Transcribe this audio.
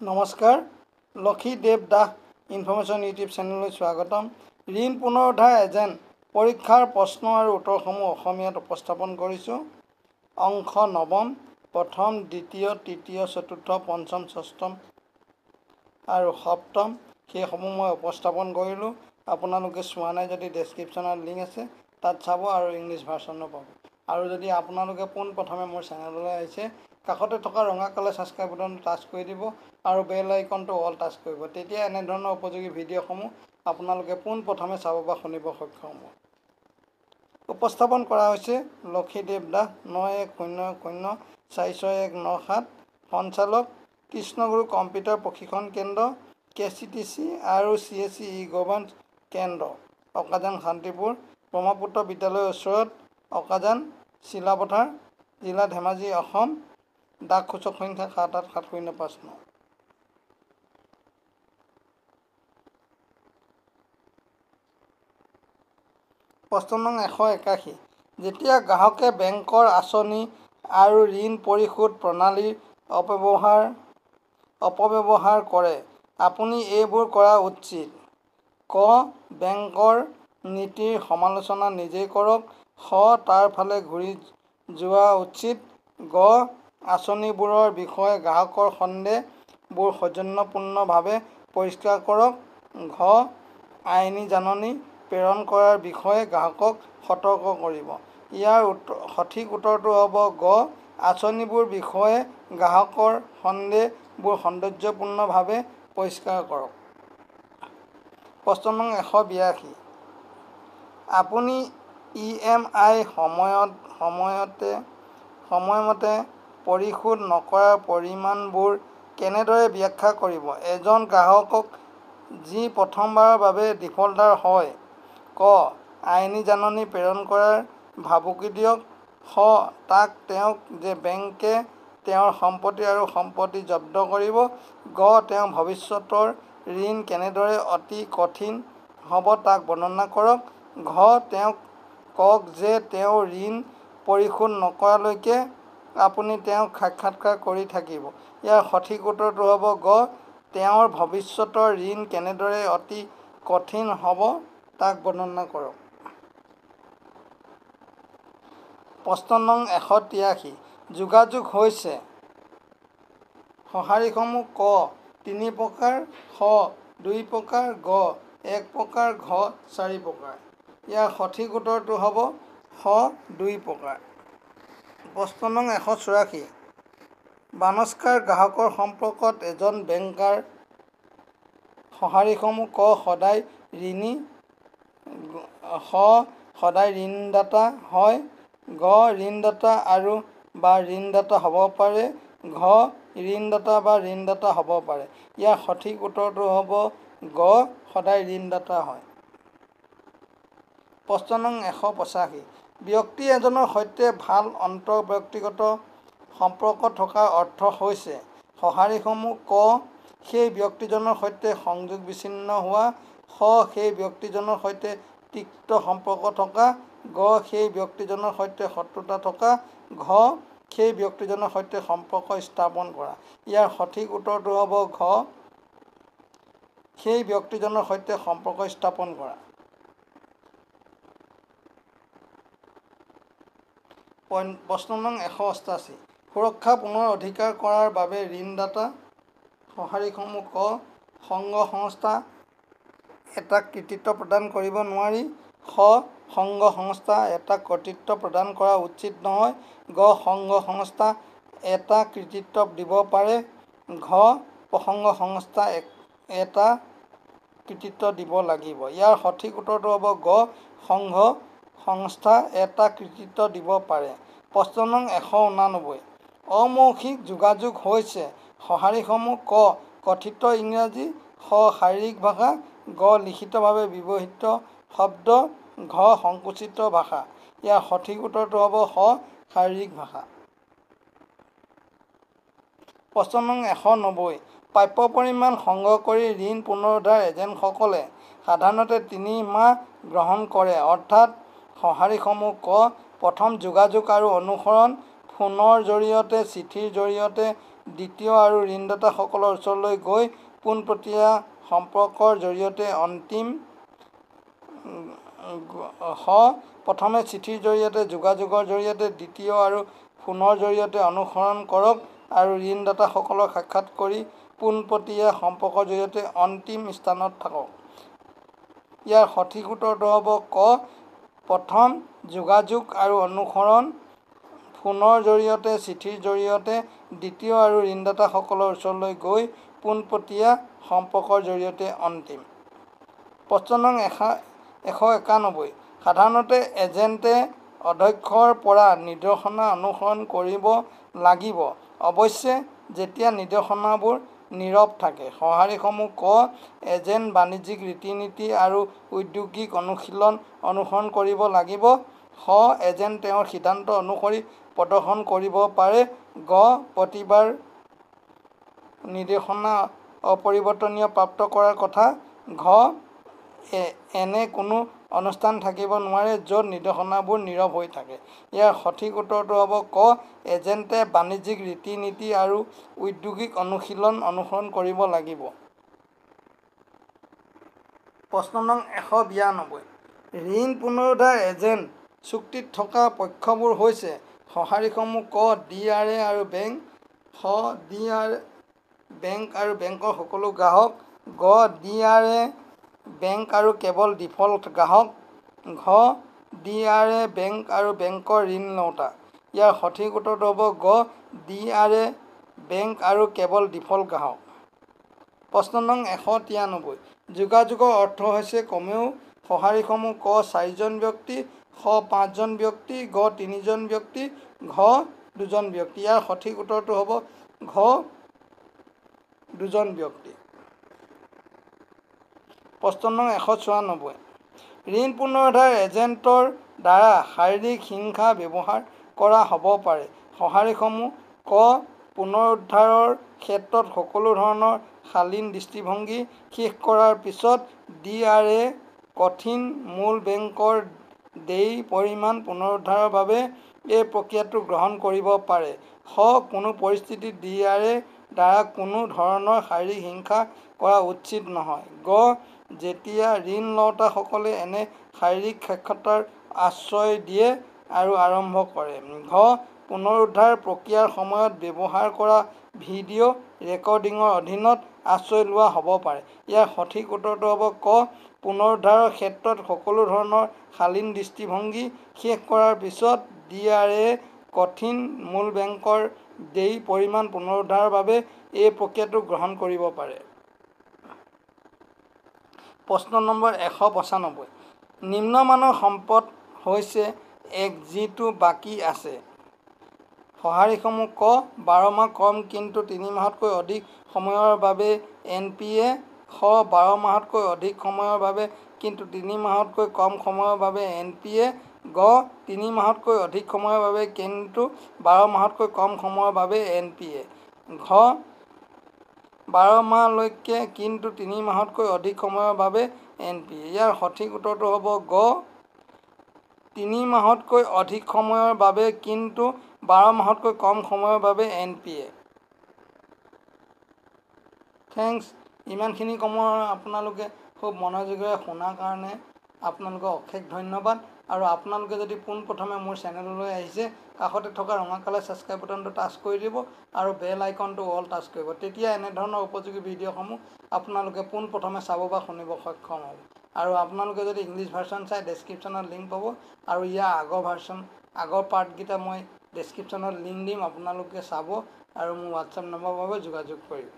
নমস্কাৰ লক্ষীদেৱ Das information YouTube চেনেললৈ স্বাগতম। ঋণ পুনৰুদ্ধাৰ এজেণ্ট পৰীক্ষাৰ প্ৰশ্ন আৰু উত্তৰসমূহ অসমীয়াত উপস্থাপন কৰিছোঁ। অংশ নৱম, প্ৰথম, দ্বিতীয়, তৃতীয়, চতুৰ্থ, পঞ্চম, ষষ্ঠম আৰু সপ্তম সেইসমূহ মই উপস্থাপন কৰিলোঁ। আপোনালোকে চোৱা নাই যদি ডেছক্ৰিপশ্যনত লিংক আছে, তাত চাব আৰু ইংলিছ ভাৰ্চনো পাব। আৰু যদি আপোনালোকে পোনপ্ৰথমে মোৰ চেনেললৈ আহিছে, কাষতে থকা ৰঙা কালাৰ ছাবস্ক্ৰাইব বুটামটো টাচ কৰি দিব আৰু বেল আইকনটো অল টাচ কৰিব। তেতিয়া এনেধৰণৰ উপযোগী ভিডিঅ'সমূহ আপোনালোকে পোনপ্ৰথমে চাব বা শুনিব সক্ষম হ'ব। উপস্থাপন কৰা হৈছে লক্ষীদেৱ দাস 9100-46197, সঞ্চালক কৃষ্ণগুৰু কম্পিউটাৰ প্ৰশিক্ষণ কেন্দ্ৰ, KCTC আৰু CSC ই-গভাৰ্নেন্স কেন্দ্ৰ, অকাজান শান্তিপুৰ, ব্ৰহ্মপুত্ৰ বিদ্যালয়ৰ ওচৰত, অকাজান, চিলাপথাৰ, জিলা ধেমাজি, অসম। ডাক সূচক সংখ্যা 787059। প্ৰশ্ন নং 181। যেতিয়া গ্ৰাহকে বেংকৰ আঁচনি আৰু ঋণ পৰিশোধ প্ৰণালীৰ অপব্যৱহাৰ কৰে, আপুনি এইবোৰ কৰা উচিত: ক. বেংকৰ নীতিৰ সমালোচনা নিজেই কৰক। খ. তাৰ ফালে ঘূৰি যোৱা উচিত। গ. আঁচনিবোৰৰ বিষয়ে গ্ৰাহকৰ সন্দেহবোৰ সৌজন্যপূৰ্ণভাৱে পৰিষ্কাৰ কৰক। ঘ. আইনী জাননী প্ৰেৰণ কৰাৰ বিষয়ে গ্ৰাহকক সতৰ্ক কৰিব। ইয়াৰ সঠিক উত্তৰটো হ'ব গ. আঁচনিবোৰ বিষয়ে গ্ৰাহকৰ সন্দেহবোৰ সৌজন্যপূৰ্ণভাৱে পৰিষ্কাৰ কৰক। প্ৰশ্ন নং 182। আপুনি EMI সময়মতে পৰিশোধ নকৰাৰ পৰিমাণবোৰ কেনেদৰে ব্যাখ্যা কৰিব? এজন গ্ৰাহকক যি প্ৰথমবাৰৰ বাবে ডিফল্টাৰ হয়। ক. আইনী জাননী প্ৰেৰণ কৰাৰ ভাবুকি দিয়ক। খ. তাক তেওঁক যে বেংকে তেওঁৰ সম্পত্তি আৰু সম্পত্তি জব্দ কৰিব। গ. তেওঁ ভৱিষ্যতৰ ঋণ কেনেদৰে অতি কঠিন হ'ব তাক বৰ্ণনা কৰক। ঘ. তেওঁক কওক যে তেওঁ ঋণ পৰিশোধ নকৰালৈকে আপুনি তেওঁক সাক্ষাৎকাৰ কৰি থাকিব। ইয়াৰ সঠিক উত্তৰটো হ'ব গ. তেওঁৰ ভৱিষ্যতৰ ঋণ কেনেদৰে অতি কঠিন হ'ব তাক বৰ্ণনা কৰক। প্ৰশ্ন নং 183। যোগাযোগ হৈছে সঁহাৰিসমূহ ক. ৩ প্ৰকাৰ, খ. ২ প্ৰকাৰ, গ. ১ প্ৰকাৰ, ঘ. ৪ প্ৰকাৰ। ইয়াৰ সঠিক উত্তৰটো হ'ব খ. ২ প্ৰকাৰ। প্ৰশ্ন নং 184। বানস্কাৰ গ্ৰাহকৰ সম্পৰ্কত এজন বেংকাৰ সঁহাৰিসমূহ ক. সদায় ঋণী, খ. সদায় ঋণদাতা হয়, গ. ঋণদাতা আৰু বা ঋণদাতা হ'ব পাৰে, ঘ. ঋণদাতা বা ঋণদাতা হ'ব পাৰে। ইয়াৰ সঠিক উত্তৰটো হ'ব গ. সদায় ঋণদাতা হয়। প্ৰশ্ন নং 185। ব্যক্তি এজনৰ সৈতে ভাল আন্তঃব্যক্তিগত সম্পৰ্ক থকাৰ অৰ্থ হৈছে সঁহাৰিসমূহ ক. সেই ব্যক্তিজনৰ সৈতে সংযোগ বিচ্ছিন্ন হোৱা, খ. সেই ব্যক্তিজনৰ সৈতে তিক্ত সম্পৰ্ক থকা, গ. সেই ব্যক্তিজনৰ সৈতে শত্ৰুতা থকা, ঘ. সেই ব্যক্তিজনৰ সৈতে সম্পৰ্ক স্থাপন কৰা। ইয়াৰ সঠিক উত্তৰটো হ'ব ঘ. সেই ব্যক্তিজনৰ সৈতে সম্পৰ্ক স্থাপন কৰা। প্ৰশ্ন নং 188। সুৰক্ষা পুনৰ অধিকাৰ কৰাৰ বাবে ঋণদাতা সঁহাৰিসমূহ ক. সংঘ সংস্থা এটাক কৰ্তৃত্ব প্ৰদান কৰিব নোৱাৰি, খ. সংঘ সংস্থা এটাক কৰ্তৃত্ব প্ৰদান কৰা উচিত নহয়, গ. সংঘ সংস্থা এটা কৰ্তৃত্ব দিব পাৰে, ঘ. প্ৰসংগ সংস্থা এটা কৰ্তৃত্ব দিব লাগিব। ইয়াৰ সঠিক উত্তৰটো হ'ব গ. সংঘ সংস্থা এটা কৰ্তৃত্ব দিব পাৰে। প্ৰশ্ন নং 189। অমৌখিক যোগাযোগ হৈছে সঁহাৰিসমূহ ক. কথিত ইংৰাজী, খ. শাৰীৰিক ভাষা, গ. লিখিতভাৱে ব্যৱহৃত শব্দ, ঘ. সংকুচিত ভাষা। ইয়াৰ সঠিক উত্তৰটো হ'ব খ. শাৰীৰিক ভাষা। প্ৰশ্ন নং 190। প্ৰাপ্য পৰিমাণ সংগ্ৰহ কৰি ঋণ পুনৰুদ্ধাৰ এজেণ্টসকলে সাধাৰণতে 3 মাহ গ্ৰহণ কৰে, অৰ্থাৎ সঁহাৰিসমূহ ক. প্ৰথম যোগাযোগ আৰু অনুসৰণ, ফোনৰ জৰিয়তে, চিঠিৰ জৰিয়তে, দ্বিতীয় আৰু ঋণদাতাসকলৰ ওচৰলৈ গৈ পোনপটীয়া সম্পৰ্কৰ জৰিয়তে অন্তিম প্ৰথমে চিঠিৰ জৰিয়তে যোগাযোগৰ জৰিয়তে দ্বিতীয় আৰু ফোনৰ জৰিয়তে অনুসৰণ কৰক আৰু ঋণদাতাসকলক সাক্ষাৎ কৰি পোনপটীয়া সম্পৰ্কৰ জৰিয়তে অন্তিম স্থানত থাকক। ইয়াৰ সঠিক উত্তৰটো হ'ব ক প্ৰথম যোগাযোগ আৰু অনুসৰণ, ফোনৰ জৰিয়তে চিঠিৰ জৰিয়তে দ্বিতীয় আৰু ঋণদাতাসকলৰ ওচৰলৈ গৈ পোনপটীয়া সম্পৰ্কৰ জৰিয়তে অন্তিম। প্ৰশ্ন নং 191 সাধাৰণতে এজেণ্টে অধ্যক্ষৰ পৰা নিৰ্দেশনা অনুসৰণ কৰিব লাগিব, অৱশ্যে যেতিয়া নিৰ্দেশনাবোৰ নীৰৱ থাকে। সঁহাৰিসমূহ ক এজেণ্ট বাণিজ্যিক ৰীতি-নীতি আৰু ঔদ্যোগিক অনুশীলন অনুসৰণ কৰিব লাগিব। খ এজেণ্ট তেওঁৰ সিদ্ধান্ত অনুসৰি প্ৰদৰ্শন কৰিব পাৰে। গ প্ৰতিবাৰ নিৰ্দেশনা অপৰিৱৰ্তনীয় প্ৰাপ্ত কৰাৰ কথা। ঘ এনে কোনো অনুষ্ঠান থাকিব নোৱাৰে য'ত নিৰ্দেশনাবোৰ নীৰৱ হৈ থাকে। ইয়াৰ সঠিক উত্তৰটো হ'ব ক এজেণ্টে বাণিজ্যিক ৰীতি-নীতি আৰু ঔদ্যোগিক অনুশীলন অনুসৰণ কৰিব লাগিব। প্ৰশ্ন নং 192 ঋণ পুনৰুদ্ধাৰ এজেণ্ট চুক্তিত থকা পক্ষবোৰ হৈছে সঁহাৰিসমূহ ক DRA আৰু বেংক। খ DRA বেংক আৰু বেংকৰ সকলো গ্ৰাহক। গ DRA বেংক আৰু কেৱল ডিফল্ট গ্ৰাহক। ঘ DRA বেংক আৰু বেংকৰ ঋণ লওঁতা। ইয়াৰ সঠিক উত্তৰটো হ'ব গ DRA বেংক আৰু কেৱল ডিফল্ট গ্ৰাহক। প্ৰশ্ন নং 193 যোগাযোগৰ অৰ্থ হৈছে কমেও সঁহাৰিসমূহ ক 4জন ব্যক্তি, খ 5জন ব্যক্তি, গ 3জন ব্যক্তি, ঘ 2জন ব্যক্তি। ইয়াৰ সঠিক উত্তৰটো হ'ব ঘ 2জন ব্যক্তি। প্ৰশ্ন নং 194 ঋণ পুনৰুদ্ধাৰ এজেণ্টৰ দ্বাৰা শাৰীৰিক হিংসা ব্যৱহাৰ কৰা হ'ব পাৰে। সঁহাৰিসমূহ ক পুনৰুদ্ধাৰৰ ক্ষেত্ৰত সকলো ধৰণৰ শালীন দৃষ্টিভংগী শেষ কৰাৰ পিছত DRA কঠিন মূল বেংকৰ দেয় পৰিমাণ পুনৰুদ্ধাৰৰ বাবে এই প্ৰক্ৰিয়াটো গ্ৰহণ কৰিব পাৰে। খ কোনো পৰিস্থিতিত DRA দ্বাৰা কোনো ধৰণৰ শাৰীৰিক হিংসা কৰা উচিত নহয়। গ যেতিয়া ঋণ লওঁতাসকলে এনে শাৰীৰিক সাক্ষাতৰ আশ্ৰয় দিয়ে আৰু আৰম্ভ কৰে। ঘ পুনৰুদ্ধাৰ প্ৰক্ৰিয়াৰ সময়ত ব্যৱহাৰ কৰা ভিডিঅ' ৰেকৰ্ডিঙৰ অধীনত আশ্ৰয় লোৱা হ'ব পাৰে। ইয়াৰ সঠিক উত্তৰটো হ'ব ক পুনৰুদ্ধাৰৰ ক্ষেত্ৰত সকলো ধৰণৰ শালীন দৃষ্টিভংগী শেষ কৰাৰ পিছত DRA কঠিন মূল বেংকৰ দেয় পৰিমাণ পুনৰুদ্ধাৰৰ বাবে এই প্ৰক্ৰিয়াটো গ্ৰহণ কৰিব পাৰে। প্ৰশ্ন নম্বৰ 195 নিম্নমানৰ সম্পদ হৈছে এক যিটো বাকী আছে। সঁহাৰিসমূহ ক 12 মাহ কম কিন্তু 3 মাহতকৈ অধিক সময়ৰ বাবে NPA। খ 12 মাহতকৈ অধিক সময়ৰ বাবে কিন্তু 3 মাহতকৈ কম সময়ৰ বাবে NPA। গ 3 মাহতকৈ অধিক সময়ৰ বাবে কিন্তু 12 মাহতকৈ কম সময়ৰ বাবে NPA। ঘ 12 মাহলৈকে কিন্তু 3 মাহতকৈ অধিক সময়ৰ বাবে NPA। ইয়াৰ সঠিক উত্তৰটো হ'ব গ 3 মাহতকৈ অধিক সময়ৰ বাবে কিন্তু 12 মাহতকৈ কম সময়ৰ বাবে NPA। থেংকছ। ইমানখিনি সময় আপোনালোকে খুব মনোযোগেৰে শুনাৰ কাৰণে আপোনালোকক অশেষ ধন্যবাদ। আৰু আপোনালোকে যদি পোনপ্ৰথমে মোৰ চেনেললৈ আহিছে কাষতে থকা ৰঙা কালাৰ ছাবস্ক্ৰাইব বাটনটো টাচ কৰি দিব আৰু বেল আইকনটো অল টাচ কৰিব। তেতিয়া এনেধৰণৰ উপযোগী ভিডিঅ'সমূহ আপোনালোকে পোনপ্ৰথমে চাব বা শুনিব সক্ষম হ'ব। আৰু আপোনালোকে যদি ইংলিছ ভাৰ্চন চাই ডেছক্ৰিপশ্যনত লিংক পাব আৰু ইয়াৰ আগৰ পাৰ্টকেইটা মই ডেছক্ৰিপশ্যনত লিংক দিম, আপোনালোকে চাব আৰু মোৰ হোৱাটছআপ নম্বৰৰ বাবে যোগাযোগ কৰিব।